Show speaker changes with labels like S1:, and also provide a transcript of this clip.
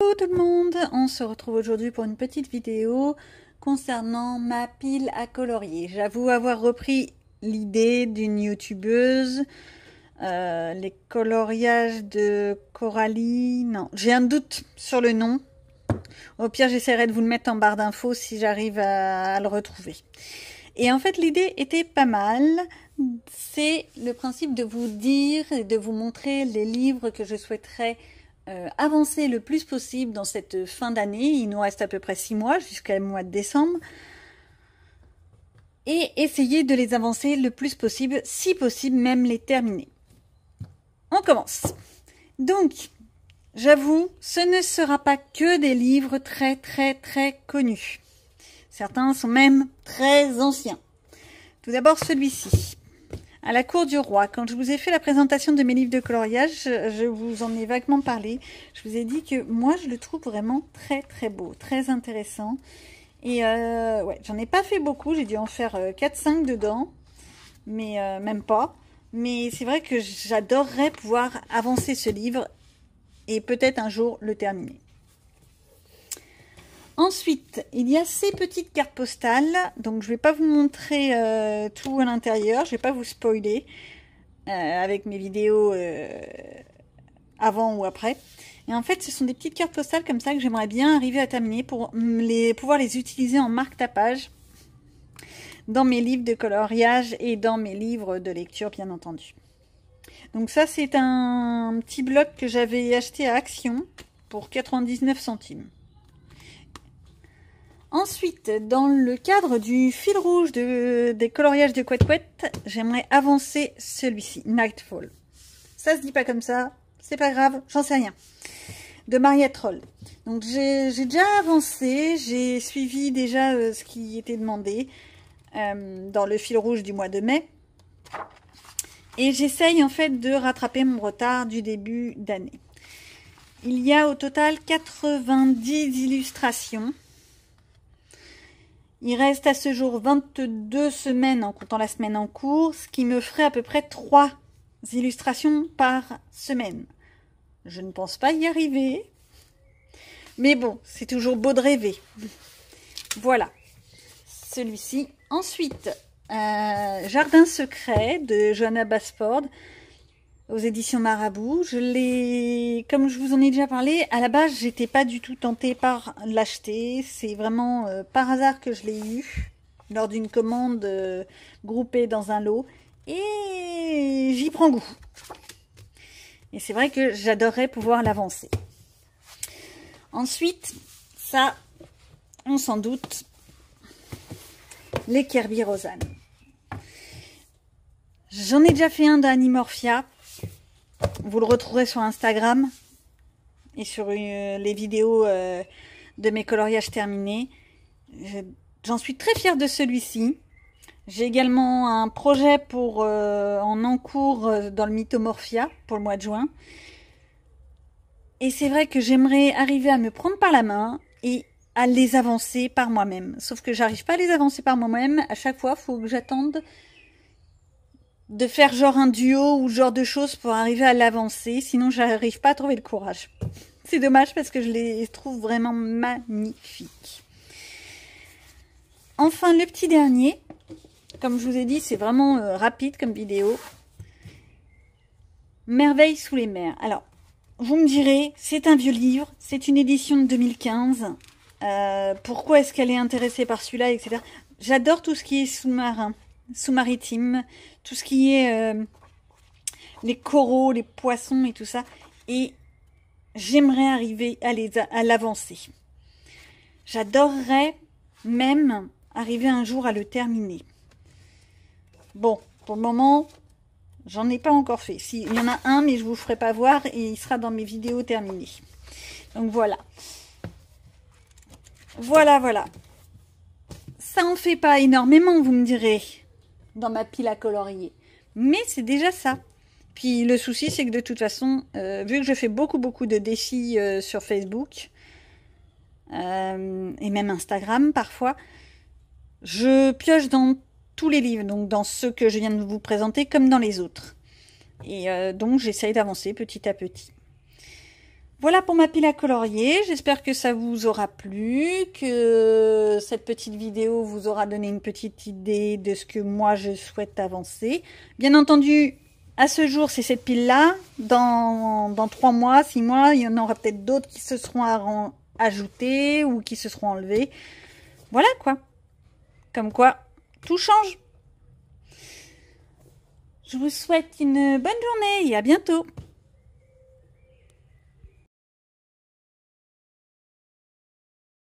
S1: Hello tout le monde, on se retrouve aujourd'hui pour une petite vidéo concernant ma pile à colorier. J'avoue avoir repris l'idée d'une youtubeuse, les coloriages de Coralie, non, j'ai un doute sur le nom. Au pire, j'essaierai de vous le mettre en barre d'infos si j'arrive à le retrouver. Et en fait, l'idée était pas mal. C'est le principe de vous dire et de vous montrer les livres que je souhaiterais avancer le plus possible dans cette fin d'année. Il nous reste à peu près 6 mois jusqu'au mois de décembre. Et essayer de les avancer le plus possible, si possible même les terminer. On commence. Donc, j'avoue, ce ne sera pas que des livres très connus. Certains sont même très anciens. Tout d'abord celui-ci. À la cour du roi, quand je vous ai fait la présentation de mes livres de coloriage, je vous en ai vaguement parlé. Je vous ai dit que moi, je le trouve vraiment très beau, très intéressant. Et ouais, j'en ai pas fait beaucoup, j'ai dû en faire 4-5 dedans, mais même pas. Mais c'est vrai que j'adorerais pouvoir avancer ce livre et peut-être un jour le terminer. Ensuite, il y a ces petites cartes postales. Donc, je ne vais pas vous montrer tout à l'intérieur. Je ne vais pas vous spoiler avec mes vidéos avant ou après. Et en fait, ce sont des petites cartes postales comme ça que j'aimerais bien arriver à terminer pour pouvoir les utiliser en marque-tapage dans mes livres de coloriage et dans mes livres de lecture, bien entendu. Donc ça, c'est un petit bloc que j'avais acheté à Action pour 99 centimes. Ensuite, dans le cadre du fil rouge des coloriages de Couette Couette, j'aimerais avancer celui-ci, Nightfall. Ça se dit pas comme ça, c'est pas grave, j'en sais rien. De Maria Troll. Donc j'ai déjà avancé, j'ai suivi déjà ce qui était demandé dans le fil rouge du mois de mai. Et j'essaye en fait de rattraper mon retard du début d'année. Il y a au total 90 illustrations. Il reste à ce jour 22 semaines en comptant la semaine en cours, ce qui me ferait à peu près 3 illustrations par semaine. Je ne pense pas y arriver, mais bon, c'est toujours beau de rêver. Voilà, celui-ci. Ensuite, Jardin secret de Johanna Basford aux éditions Marabout. Comme je vous en ai déjà parlé, à la base, j'étais pas du tout tentée par l'acheter. C'est vraiment par hasard que je l'ai eu lors d'une commande groupée dans un lot. Et j'y prends goût. Et c'est vrai que j'adorerais pouvoir l'avancer. Ensuite, ça, on s'en doute, les Kirby Rosanne. J'en ai déjà fait un d'Animorphia. Vous le retrouverez sur Instagram et sur les vidéos de mes coloriages terminés. J'en suis très fière de celui-ci. J'ai également un projet en cours dans le Mythomorphia pour le mois de juin. Et c'est vrai que j'aimerais arriver à me prendre par la main et à les avancer par moi-même. Sauf que j'arrive pas à les avancer par moi-même. À chaque fois, il faut que j'attende de faire genre un duo ou genre de choses pour arriver à l'avancer. Sinon, j'arrive pas à trouver le courage. C'est dommage parce que je les trouve vraiment magnifiques. Enfin, le petit dernier. Comme je vous ai dit, c'est vraiment rapide comme vidéo. Merveille sous les mers. Alors, vous me direz, c'est un vieux livre. C'est une édition de 2015. Pourquoi est-ce qu'elle est intéressée par celui-là, etc. J'adore tout ce qui est sous-marin, sous-maritime, tout ce qui est les coraux, les poissons et tout ça. Et j'aimerais arriver à l'avancer. J'adorerais même arriver un jour à le terminer. Bon, pour le moment, j'en ai pas encore fait. Si, il y en a un, mais je vous ferai pas voir et il sera dans mes vidéos terminées. Donc voilà. Voilà. Ça en fait pas énormément, vous me direz, dans ma pile à colorier. Mais c'est déjà ça. Puis le souci, c'est que de toute façon, vu que je fais beaucoup de défis sur Facebook, et même Instagram parfois, je pioche dans tous les livres, donc dans ceux que je viens de vous présenter, comme dans les autres. Et donc j'essaye d'avancer petit à petit. Voilà pour ma pile à colorier. J'espère que ça vous aura plu, que cette petite vidéo vous aura donné une petite idée de ce que moi je souhaite avancer. Bien entendu, à ce jour, c'est cette pile-là. Dans 3 mois, 6 mois, il y en aura peut-être d'autres qui se seront ajoutées ou qui se seront enlevées. Voilà quoi. Comme quoi, tout change. Je vous souhaite une bonne journée et à bientôt.